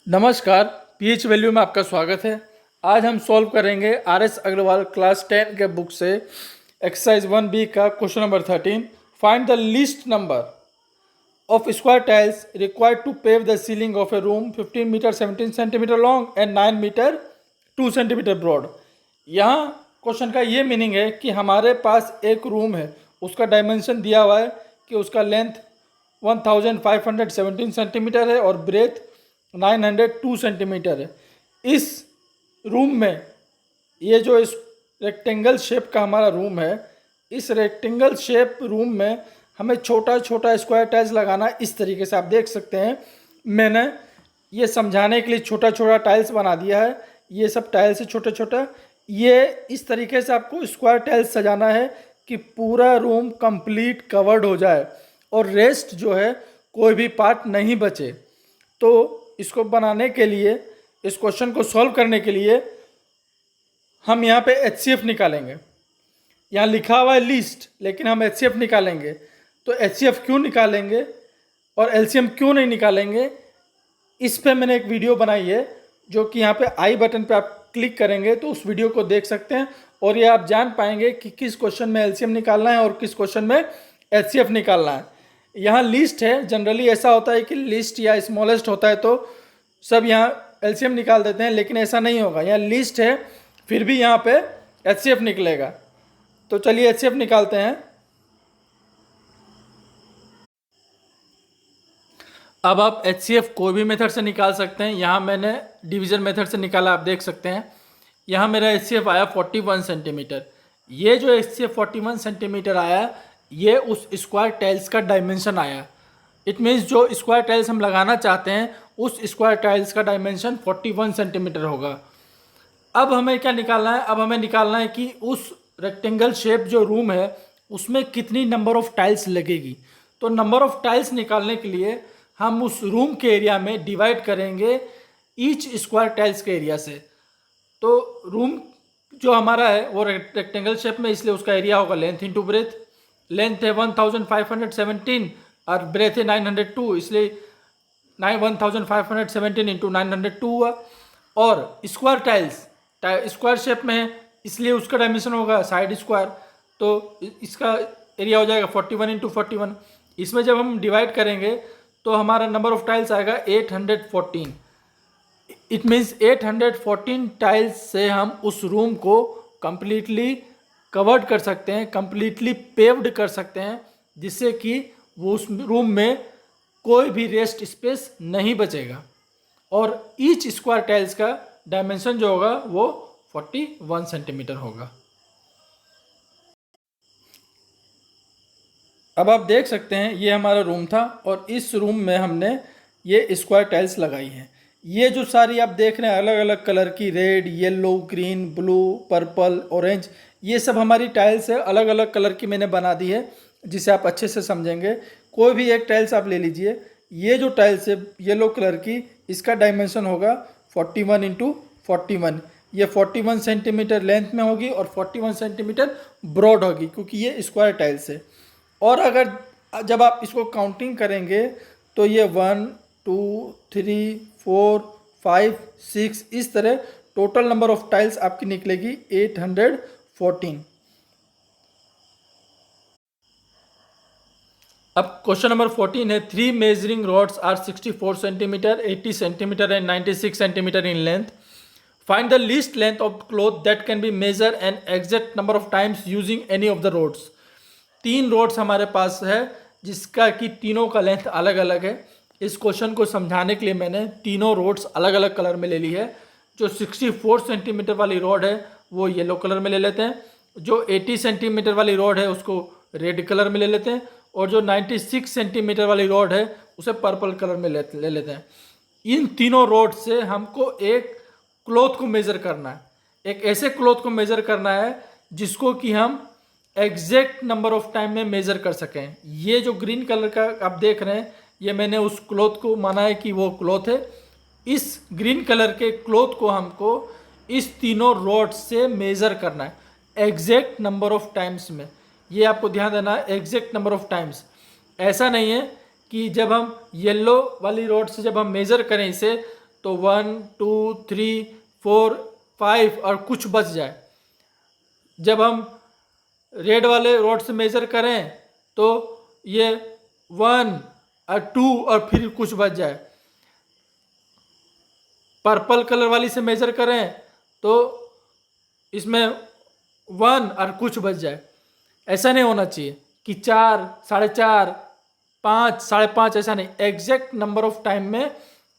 नमस्कार, pH value में आपका स्वागत है। आज हम सॉल्व करेंगे आर.एस. अग्रवाल क्लास 10 के बुक से एक्सरसाइज 1B का question number 13। Find the least number of square tiles required to pave the ceiling of a room 15 metre 17 centimetre long and 9 metre 2 centimetre broad. यहाँ क्वेश्चन का ये meaning है कि हमारे पास एक रूम है, उसका डायमेंशन दिया हुआ है कि उसका लेंथ 1517 सेंटीमीटर है और ब्रेथ 902 सेंटीमीटर है। इस रूम में ये जो इस रेक्टेंगल शेप का हमारा रूम है, इस रेक्टेंगल शेप रूम में हमें छोटा छोटा स्क्वायर टाइल्स लगाना। इस तरीके से आप देख सकते हैं, मैंने ये समझाने के लिए छोटा छोटा टाइल्स बना दिया है। ये सब टाइल्स है छोटा छोटा। ये इस तरीके से आपको स्क्वायर टाइल्स सजाना है कि पूरा रूम कंप्लीट कवर्ड हो जाए और रेस्ट जो है कोई भी पार्ट नहीं बचे। तो इसको बनाने के लिए, इस क्वेश्चन को सॉल्व करने के लिए हम यहाँ पे HCF निकालेंगे। यहाँ लिखा हुआ है लीस्ट, लेकिन हम HCF निकालेंगे। तो HCF क्यों निकालेंगे और LCM क्यों नहीं निकालेंगे, इस पे मैंने एक वीडियो बनाई है, जो कि यहाँ पे आई बटन पे आप क्लिक करेंगे तो उस वीडियो को देख सकते हैं और ये आप जान पाएंगे कि किस क्वेश्चन में LCM निकालना है और किस क्वेश्चन में HCF निकालना है। यहाँ लिस्ट है, जनरली ऐसा होता है कि लिस्ट या स्मॉलेस्ट होता है तो सब यहाँ LCM निकाल देते हैं, लेकिन ऐसा नहीं होगा। यहाँ लिस्ट है, फिर भी यहाँ पे HCF निकलेगा। तो चलिए HCF निकालते हैं। अब आप HCF कोई भी मेथड से निकाल सकते हैं। यहाँ मैंने डिवीज़न मेथड से निकाला, आप देख सकते हैं। यहाँ मेरा HCF आया 41 सेंटीमीटर। ये जो HCF 41 सेंटीमीटर आया, ये उस स्क्वायर टाइल्स का डायमेंशन आया। इट मीन्स जो स्क्वायर टाइल्स हम लगाना चाहते हैं, उस स्क्वायर टाइल्स का डायमेंशन 41 सेंटीमीटर होगा। अब हमें क्या निकालना है? अब हमें निकालना है कि उस रेक्टेंगल शेप जो रूम है, उसमें कितनी नंबर ऑफ टाइल्स लगेगी। तो नंबर ऑफ टाइल्स निकालने के लिए हम उस रूम के एरिया में डिवाइड करेंगे ईच स्क्वायर टाइल्स के एरिया से। तो रूम जो हमारा है वो रेक्टेंगल शेप में, इसलिए उसका एरिया होगा लेंथ इंटू ब्रेथ। लेंथ है 1517 और ब्रेथ है 902, इसलिए 1517 इंटू 902 हुआ। और स्क्वायर टाइल्स स्क्वायर शेप में है, इसलिए उसका डायमेंशन होगा साइड स्क्वायर। तो इसका एरिया हो जाएगा 41 इंटू 41। इसमें जब हम डिवाइड करेंगे तो हमारा नंबर ऑफ टाइल्स आएगा 814। इट मीन्स 814 टाइल्स से हम उस रूम को कंप्लीटली कवर्ड कर सकते हैं, कंप्लीटली पेव्ड कर सकते हैं, जिससे कि वो उस रूम में कोई भी रेस्ट स्पेस नहीं बचेगा। और ईच स्क्वायर टाइल्स का डायमेंशन जो होगा वो 41 सेंटीमीटर होगा। अब आप देख सकते हैं, ये हमारा रूम था और इस रूम में हमने ये स्क्वायर टाइल्स लगाई हैं। ये जो सारी आप देख रहे हैं अलग अलग कलर की, red, yellow, green, blue, purple, orange, ये सब हमारी टाइल्स है। अलग अलग कलर की मैंने बना दी है, जिसे आप अच्छे से समझेंगे। कोई भी एक टाइल्स आप ले लीजिए। ये जो टाइल्स है येलो कलर की, इसका डायमेंशन होगा 41 इंटू 41। ये 41 सेंटीमीटर लेंथ में होगी और 41 सेंटीमीटर ब्रॉड होगी, क्योंकि ये स्क्वायर टाइल्स है। और अगर जब आप इसको काउंटिंग करेंगे तो ये 1 2 3 4 5 6, इस तरह टोटल नंबर ऑफ टाइल्स आपकी निकलेगी 814। अब क्वेश्चन नंबर 14 है, 3 measuring rods are 64 centimetre, 80 centimetre and 96 centimetre in length. Find the least length of cloth that can be measure and exact number of times using any of the rods. 3 rods हमारे पास है, जिसका कि तीनों का length अलग अलग है। इस क्वेश्चन को समझाने के लिए मैंने तीनों रोड्स अलग अलग कलर में ले ली है। जो 64 सेंटीमीटर वाली रोड है वो येलो कलर में ले लेते हैं, जो 80 सेंटीमीटर वाली रोड है उसको रेड कलर में ले लेते हैं, और जो 96 सेंटीमीटर वाली रोड है उसे पर्पल कलर में ले लेते हैं। इन तीनों रोड से हमको एक क्लॉथ को मेज़र करना है, एक ऐसे क्लॉथ को मेज़र करना है जिसको कि हम एग्जैक्ट नंबर ऑफ टाइम में मेज़र कर सकें। ये जो ग्रीन कलर का आप देख रहे हैं, ये मैंने उस क्लॉथ को माना है कि वो क्लॉथ है। इस ग्रीन कलर के क्लॉथ को हमको इस तीनों रोड से मेज़र करना है एग्जैक्ट नंबर ऑफ टाइम्स में। ये आपको ध्यान देना है, एग्जैक्ट नंबर ऑफ टाइम्स। ऐसा नहीं है कि जब हम येलो वाली रोड से जब हम मेज़र करें इसे, तो 1 2 3 4 5 और कुछ बच जाए। जब हम रेड वाले रॉड से मेज़र करें तो ये 1 और 2 और फिर कुछ बच जाए। पर्पल कलर वाली से मेज़र करें तो इसमें 1 और कुछ बच जाए। ऐसा नहीं होना चाहिए कि 4, 4.5, 5, 5.5, ऐसा नहीं। एग्जैक्ट नंबर ऑफ टाइम में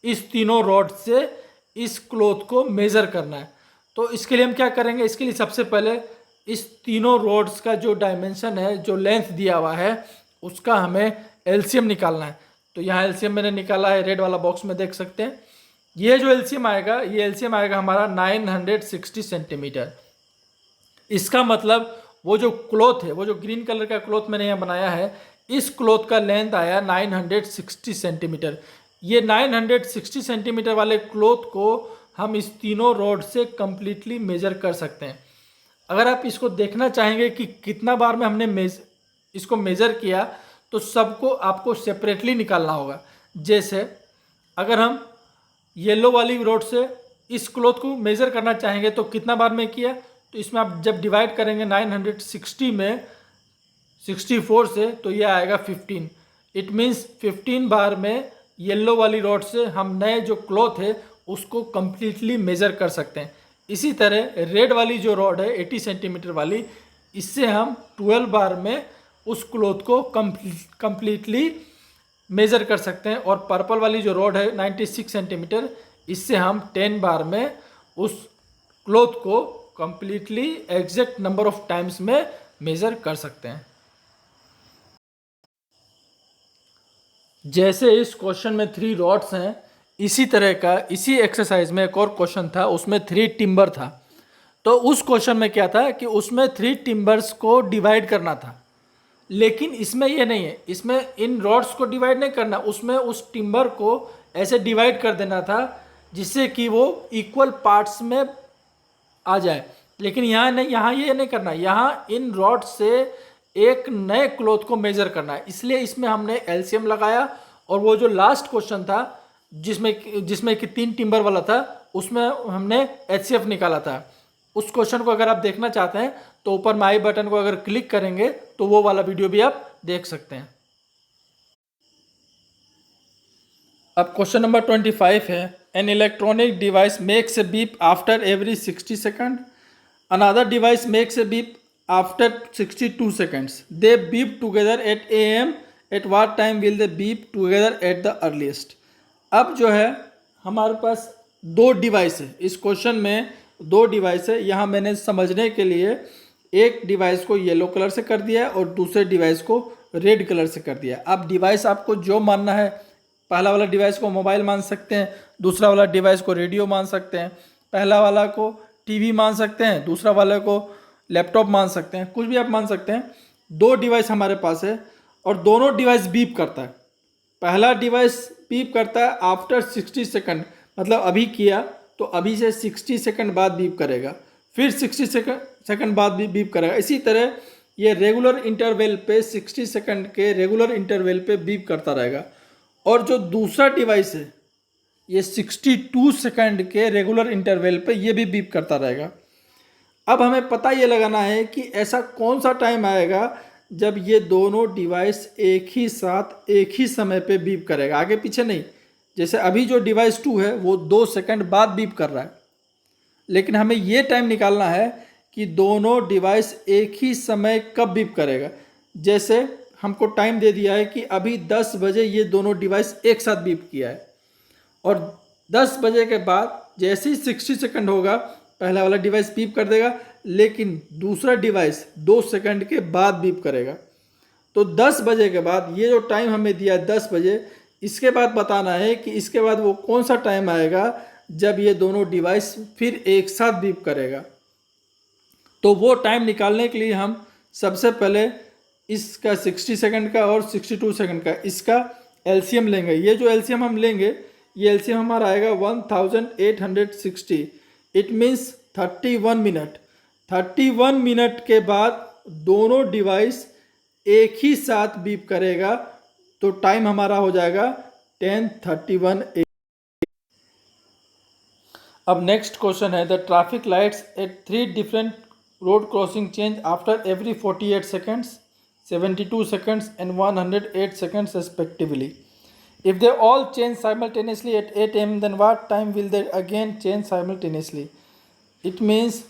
इस तीनों रॉड से इस क्लॉथ को मेज़र करना है। तो इसके लिए हम क्या करेंगे, इसके लिए सबसे पहले इस तीनों रॉड्स का जो डायमेंशन है, जो लेंथ दिया हुआ है, उसका हमें एलसीएम निकालना है। तो यहाँ एलसीएम मैंने निकाला है, रेड वाला बॉक्स में देख सकते हैं। ये जो एलसीएम आएगा, ये एलसीएम आएगा हमारा 960 सेंटीमीटर। इसका मतलब वो जो क्लॉथ है, वो जो ग्रीन कलर का क्लॉथ मैंने यहाँ बनाया है, इस क्लॉथ का लेंथ आया 960 सेंटीमीटर। ये 960 सेंटीमीटर वाले क्लॉथ को हम इस तीनों रॉड से कंप्लीटली मेजर कर सकते हैं। अगर आप इसको देखना चाहेंगे कि कितना बार में हमने इसको मेज़र किया, तो सबको आपको सेपरेटली निकालना होगा। जैसे अगर हम येलो वाली रॉड से इस क्लॉथ को मेज़र करना चाहेंगे तो कितना बार में किया, तो इसमें आप जब डिवाइड करेंगे 960 में 64 से, तो ये आएगा 15। इट मीन्स 15 बार में येलो वाली रॉड से हम नए जो क्लॉथ है उसको कम्प्लीटली मेज़र कर सकते हैं। इसी तरह रेड वाली जो रॉड है 80 सेंटीमीटर वाली, इससे हम 12 बार में उस क्लॉथ को कम्प्लीटली मेज़र कर सकते हैं। और पर्पल वाली जो रॉड है 96 सेंटीमीटर, इससे हम 10 बार में उस क्लॉथ को completely exact number of times में मेज़र कर सकते हैं। जैसे इस क्वेश्चन में 3 रॉड्स हैं, इसी तरह का इसी एक्सरसाइज में एक और क्वेश्चन था, उसमें 3 टिम्बर था। तो उस क्वेश्चन में क्या था कि उसमें 3 टिम्बर्स को डिवाइड करना था, लेकिन इसमें ये नहीं है। इसमें इन रॉड्स को डिवाइड नहीं करना, उसमें उस टिम्बर को ऐसे डिवाइड कर देना था जिससे कि वो इक्वल पार्ट्स में आ जाए। लेकिन यहाँ नहीं, यहाँ ये नहीं करना, यहाँ इन रॉड से एक नए क्लॉथ को मेजर करना है। इसलिए इसमें हमने एलसीएम लगाया। और वो जो लास्ट क्वेश्चन था जिसमें कि 3 टिम्बर वाला था, उसमें हमने एचसीएफ निकाला था। उस क्वेश्चन को अगर आप देखना चाहते हैं तो ऊपर में आई बटन को अगर क्लिक करेंगे तो वो वाला वीडियो भी आप देख सकते हैं। अब क्वेश्चन नंबर 25 है, an electronic device makes a beep after every 60 second, another device makes a beep after 62 seconds. They beep together at AM. At what time will they beep together at the earliest? अब जो है हमारे पास 2 device है। इस question में 2 device है। यहाँ मैंने समझने के लिए एक डिवाइस को येलो कलर से कर दिया है और दूसरे डिवाइस को रेड कलर से कर दिया है। अब डिवाइस आपको जो मानना है, पहला वाला डिवाइस को मोबाइल मान सकते हैं, दूसरा वाला डिवाइस को रेडियो मान सकते हैं, पहला वाला को टीवी मान सकते हैं, दूसरा वाले को लैपटॉप मान सकते हैं, कुछ भी आप मान सकते हैं। 2 डिवाइस हमारे पास है और दोनों डिवाइस बीप करता है। पहला डिवाइस बीप करता है आफ्टर 60 सेकंड, मतलब अभी किया तो अभी से 60 सेकंड बाद बीप करेगा, फिर 60 सेकंड बाद भी बीप करेगा। इसी तरह ये रेगुलर इंटरवल पे 60 सेकंड के रेगुलर इंटरवल पे बीप करता रहेगा। और जो दूसरा डिवाइस है ये 62 सेकंड के रेगुलर इंटरवल पे ये भी बीप करता रहेगा। अब हमें पता ये लगाना है कि ऐसा कौन सा टाइम आएगा जब ये दोनों डिवाइस एक ही साथ एक ही समय पे बीप करेगा, आगे पीछे नहीं। जैसे अभी जो डिवाइस 2 है वो 2 सेकंड बाद बीप कर रहा है, लेकिन हमें ये टाइम निकालना है कि दोनों डिवाइस एक ही समय कब बीप करेगा। जैसे हमको टाइम दे दिया है कि अभी 10 बजे ये दोनों डिवाइस एक साथ बीप किया है, और 10 बजे के बाद जैसे ही 60 सेकंड होगा पहला वाला डिवाइस बीप कर देगा, लेकिन दूसरा डिवाइस 2 सेकंड के बाद बीप करेगा। तो 10 बजे के बाद ये जो टाइम हमें दिया है 10 बजे, इसके बाद बताना है कि इसके बाद वो कौन सा टाइम आएगा जब ये दोनों डिवाइस फिर एक साथ बीप करेगा। तो वो टाइम निकालने के लिए हम सबसे पहले इसका 60 सेकंड का और 62 सेकंड का इसका एलसीएम लेंगे। ये जो एलसीएम हम लेंगे, ये एलसीएम हमारा आएगा 1860। It means 31 minute. 31 मिनट के बाद दोनों डिवाइस एक ही साथ बीप करेगा, तो टाइम हमारा हो जाएगा 10:31 AM। अब नेक्स्ट क्वेश्चन है, the traffic lights at 3 different road crossing change after every 48 seconds, 72 seconds and 108 seconds respectively. If they all change simultaneously at 8 am, then what time will they again change simultaneously? It means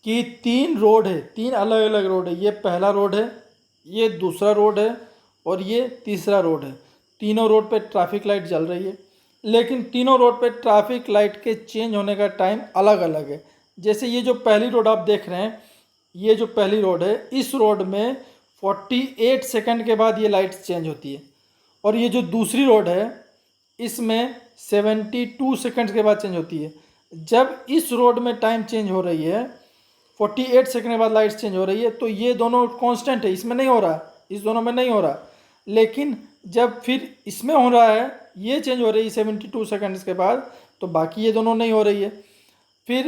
कि 3 road है, 3 अलग अलग road है। ये पहला road है, ये दूसरा रोड है और ये तीसरा रोड है। तीनों रोड पे ट्रैफिक लाइट जल रही है, लेकिन तीनों रोड पे ट्रैफिक लाइट के चेंज होने का टाइम अलग अलग है। जैसे ये जो पहली रोड आप देख रहे हैं, ये जो पहली रोड है, इस रोड में 48 सेकंड के बाद ये लाइट्स चेंज होती है, और ये जो दूसरी रोड है इसमें 72 सेकंड के बाद चेंज होती है। जब इस रोड में टाइम चेंज हो रही है, 48 सेकंड के बाद लाइट्स चेंज हो रही है, तो ये दोनों कांस्टेंट है, इसमें नहीं हो रहा, इस दोनों में नहीं हो रहा। लेकिन जब फिर इसमें हो रहा है, ये चेंज हो रही है 72 सेकंड्स के बाद, तो बाकी ये दोनों नहीं हो रही है। फिर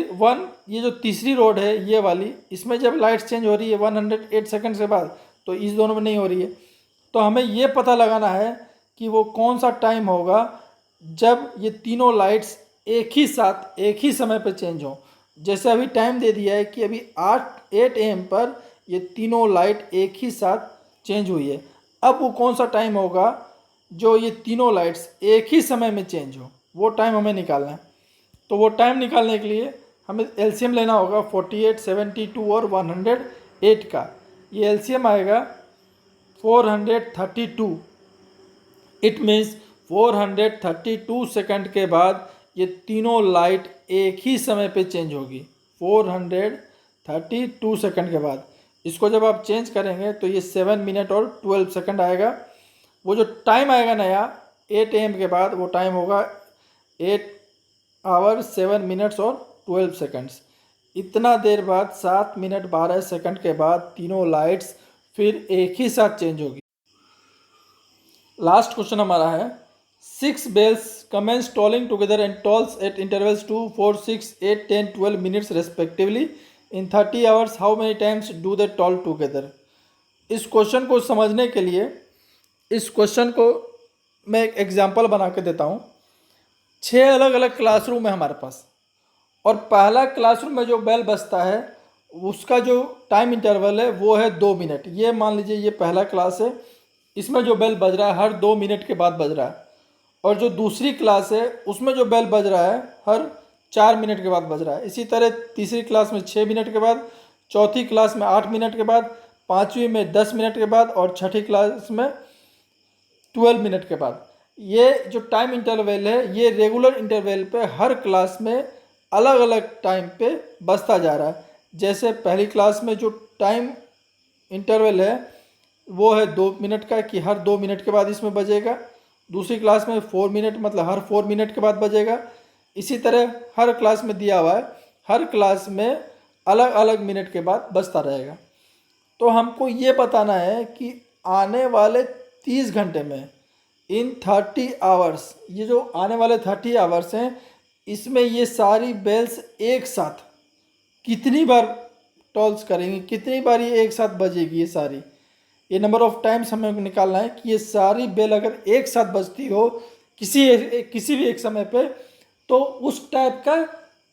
ये जो तीसरी रोड है ये वाली, इसमें जब लाइट्स चेंज हो रही है 108 सेकंड्स के बाद, तो इस दोनों में नहीं हो रही है। तो हमें ये पता लगाना है कि वो कौन सा टाइम होगा जब ये तीनों लाइट्स एक ही साथ एक ही समय पर चेंज हो। जैसे अभी टाइम दे दिया है कि अभी 8 AM पर ये तीनों लाइट एक ही साथ चेंज हुई है। अब वो कौन सा टाइम होगा जो ये तीनों लाइट्स एक ही समय में चेंज हो, वो टाइम हमें निकालना है। तो वो टाइम निकालने के लिए हमें एलसीएम लेना होगा 48, 72 और 108 का। ये एलसीएम आएगा 432। इट मीन्स 432 सेकंड के बाद ये तीनों लाइट एक ही समय पे चेंज होगी। 432 सेकंड के बाद इसको जब आप चेंज करेंगे तो ये 7 मिनट और 12 सेकंड आएगा। वो जो टाइम आएगा नया 8 AM के बाद, वो टाइम होगा 8 आवर 7 मिनट्स और 12 सेकंड्स। इतना देर बाद 7 मिनट 12 सेकंड के बाद तीनों लाइट्स फिर एक ही साथ चेंज होगी। लास्ट क्वेश्चन हमारा है, 6 bells commence tolling together and tolls at intervals 2, 4, 6, 8, 10, 12 minutes respectively. In 30 hours, how many times do they toll together? इस क्वेश्चन को समझने के लिए इस क्वेश्चन को मैं एक एग्जांपल बना के देता हूँ। 6 अलग अलग क्लासरूम है हमारे पास, और पहला क्लासरूम में जो बेल बजता है उसका जो टाइम इंटरवल है वो है 2 मिनट। ये मान लीजिए ये पहला क्लास है, इसमें जो बेल बज रहा है हर 2 मिनट के बाद बज रहा है। और जो दूसरी क्लास है उसमें जो बेल बज रहा है हर 4 मिनट के बाद बज रहा है। इसी तरह तीसरी क्लास में 6 मिनट के बाद, चौथी क्लास में 8 मिनट के बाद, पाँचवीं में 10 मिनट के बाद और छठी क्लास में 12 मिनट के बाद। ये जो टाइम इंटरवल है ये रेगुलर इंटरवल पे हर क्लास में अलग अलग टाइम पे बजता जा रहा है। जैसे पहली क्लास में जो टाइम इंटरवल है वो है 2 मिनट का, कि हर 2 मिनट के बाद इसमें बजेगा। दूसरी क्लास में 4 मिनट, मतलब हर 4 मिनट के बाद बजेगा। इसी तरह हर क्लास में दिया हुआ है, हर क्लास में अलग अलग मिनट के बाद बजता रहेगा। तो हमको ये बताना है कि आने वाले 30 घंटे में, इन 30 आवर्स, ये जो आने वाले 30 आवर्स हैं इसमें ये सारी बेल्स एक साथ कितनी बार टॉल्स करेंगी, कितनी बार ये एक साथ बजेगी। ये सारी, ये नंबर ऑफ टाइम्स हमें निकालना है कि ये सारी बेल अगर एक साथ बजती हो किसी भी एक समय पे, तो उस टाइप का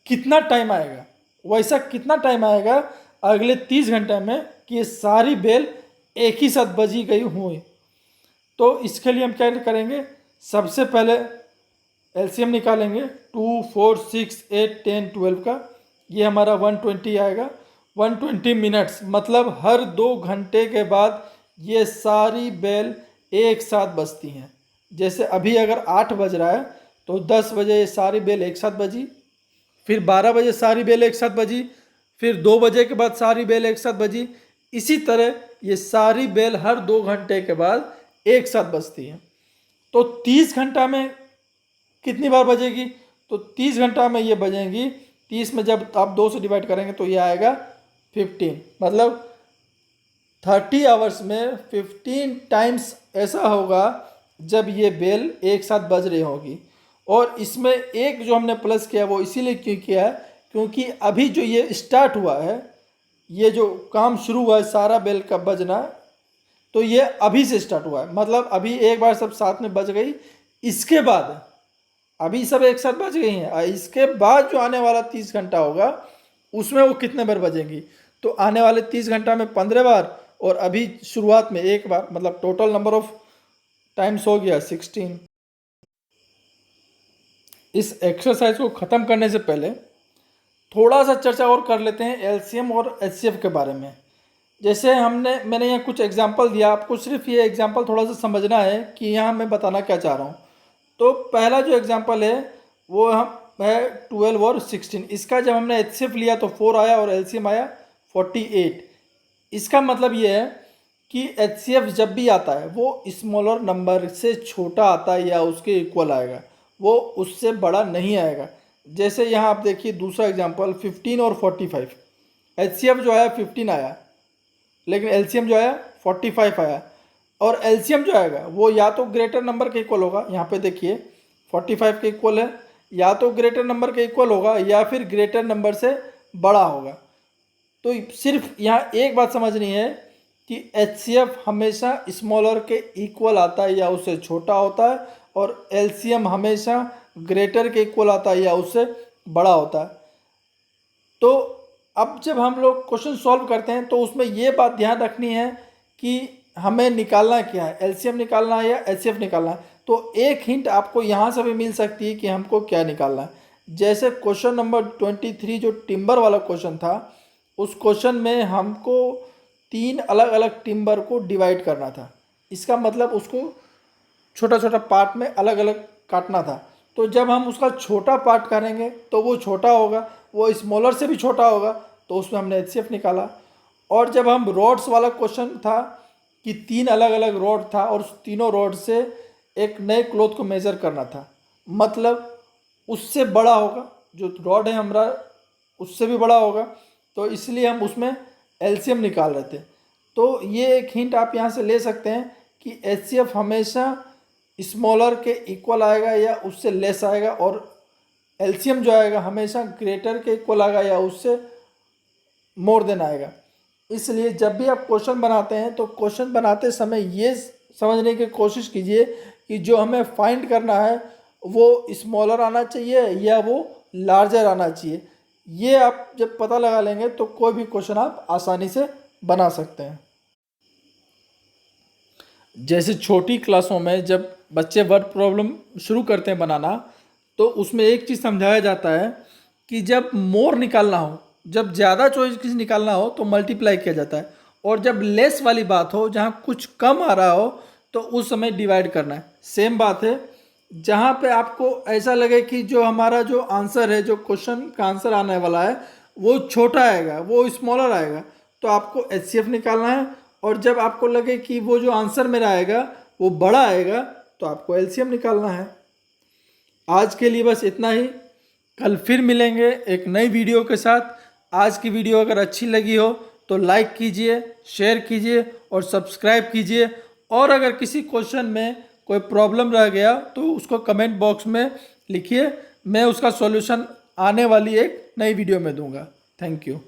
कितना टाइम आएगा, वैसा कितना टाइम आएगा अगले 30 घंटे में कि ये सारी बेल एक ही साथ बजी गई हुई। तो इसके लिए हम क्या करेंगे, सबसे पहले एलसीएम निकालेंगे 2, 4, 6, 8, 10, 12 का। ये हमारा 120 आएगा। 120 मिनट्स मतलब हर 2 घंटे के बाद ये सारी बेल एक साथ बजती हैं। जैसे अभी अगर 8 बज रहा है तो 10 बजे ये सारी बेल एक साथ बजी, फिर 12 बजे सारी बेल एक साथ बजी, फिर 2 बजे के बाद सारी बेल एक साथ बजी। इसी तरह ये सारी बेल हर 2 घंटे के बाद एक साथ बजती हैं। तो 30 घंटा में कितनी बार बजेगी, तो 30 घंटा में ये बजेंगी। 30 में जब आप 2 से डिवाइड करेंगे तो ये आएगा 15, मतलब 30 आवर्स में 15 टाइम्स ऐसा होगा जब ये बेल एक साथ बज रही होगी। और इसमें एक जो हमने प्लस किया वो इसीलिए क्यों किया है क्योंकि अभी जो ये स्टार्ट हुआ है, ये जो काम शुरू हुआ है सारा बेल का बजना, तो ये अभी से स्टार्ट हुआ है। मतलब अभी एक बार सब साथ में बज गई, इसके बाद अभी सब एक साथ बज गई हैं, इसके बाद जो आने वाला 30 घंटा होगा उसमें वो कितने बार बजेंगी। तो आने वाले 30 घंटा में 15 बार, और अभी शुरुआत में एक बार, मतलब टोटल नंबर ऑफ टाइम्स हो गया 16। इस एक्सरसाइज को ख़त्म करने से पहले थोड़ा सा चर्चा और कर लेते हैं एलसीएम और एचसीएफ के बारे में। जैसे मैंने यहाँ कुछ एग्जांपल दिया, आपको सिर्फ ये एग्जांपल थोड़ा सा समझना है कि यहाँ मैं बताना क्या चाह रहा हूँ। तो पहला जो एग्जांपल है वो हम है 12 और 16। इसका जब हमने एचसीएफ लिया तो 4 आया और एलसीएम आया 48। इसका मतलब ये है कि एचसीएफ जब भी आता है वो स्मॉलर नंबर से छोटा आता है या उसके इक्वल आएगा, वो उससे बड़ा नहीं आएगा। जैसे यहाँ आप देखिए दूसरा एग्जांपल 15 और 45। एचसीएफ जो आया 15 आया, लेकिन एलसीएम जो आया 45 आया। और एलसीएम जो आएगा वो या तो ग्रेटर नंबर के इक्वल होगा, यहाँ पे देखिए 45 के इक्वल है, या तो ग्रेटर नंबर के इक्वल होगा या फिर ग्रेटर नंबर से बड़ा होगा। तो सिर्फ यहाँ एक बात समझनी है कि एचसीएफ हमेशा स्मॉलर के इक्वल आता है या उससे छोटा होता है, और एलसीएम हमेशा ग्रेटर के इक्वल आता है या उससे बड़ा होता है। तो अब जब हम लोग क्वेश्चन सॉल्व करते हैं तो उसमें ये बात ध्यान रखनी है कि हमें निकालना क्या है, एलसीएम निकालना है या एचसीएफ निकालना है। तो एक हिंट आपको यहाँ से भी मिल सकती है कि हमको क्या निकालना है। जैसे क्वेश्चन नंबर 23 जो टिम्बर वाला क्वेश्चन था, उस क्वेश्चन में हमको 3 अलग अलग टिम्बर को डिवाइड करना था। इसका मतलब उसको छोटा छोटा पार्ट में अलग अलग काटना था। तो जब हम उसका छोटा पार्ट करेंगे तो वो छोटा होगा, वो स्मॉलर से भी छोटा होगा, तो उसमें हमने एचसीएफ निकाला। और जब हम रॉड्स वाला क्वेश्चन था कि 3 अलग अलग रॉड था और उस तीनों रॉड से एक नए क्लॉथ को मेज़र करना था, मतलब उससे बड़ा होगा, जो रॉड है हमारा उससे भी बड़ा होगा, तो इसलिए हम उसमें एलसीएम निकाल रहे थे। तो ये एक हिंट आप यहाँ से ले सकते हैं कि एचसीएफ हमेशा स्मॉलर के इक्वल आएगा या उससे लेस आएगा, और एलसीएम जो आएगा हमेशा ग्रेटर के इक्वल आएगा या उससे मोर देन आएगा। इसलिए जब भी आप क्वेश्चन बनाते हैं तो क्वेश्चन बनाते समय ये समझने की कोशिश कीजिए कि जो हमें फाइंड करना है वो स्मॉलर आना चाहिए या वो लार्जर आना चाहिए। ये आप जब पता लगा लेंगे तो कोई भी क्वेश्चन आप आसानी से बना सकते हैं। जैसे छोटी क्लासों में जब बच्चे वर्ड प्रॉब्लम शुरू करते हैं बनाना, तो उसमें एक चीज़ समझाया जाता है कि जब मोर निकालना हो, जब ज़्यादा चॉइस निकालना हो तो मल्टीप्लाई किया जाता है, और जब लेस वाली बात हो, जहाँ कुछ कम आ रहा हो, तो उस समय डिवाइड करना है। सेम बात है, जहाँ पे आपको ऐसा लगे कि जो हमारा जो आंसर है, जो क्वेश्चन का आंसर आने वाला है वो छोटा आएगा, वो स्मॉलर आएगा, तो आपको एचसीएफ निकालना है। और जब आपको लगे कि वो जो आंसर मेरा आएगा वो बड़ा आएगा, तो आपको एलसीएम निकालना है। आज के लिए बस इतना ही, कल फिर मिलेंगे एक नई वीडियो के साथ। आज की वीडियो अगर अच्छी लगी हो तो लाइक कीजिए, शेयर कीजिए और सब्सक्राइब कीजिए। और अगर किसी क्वेश्चन में कोई प्रॉब्लम रह गया तो उसको कमेंट बॉक्स में लिखिए, मैं उसका सॉल्यूशन आने वाली एक नई वीडियो में दूंगा। Thank you.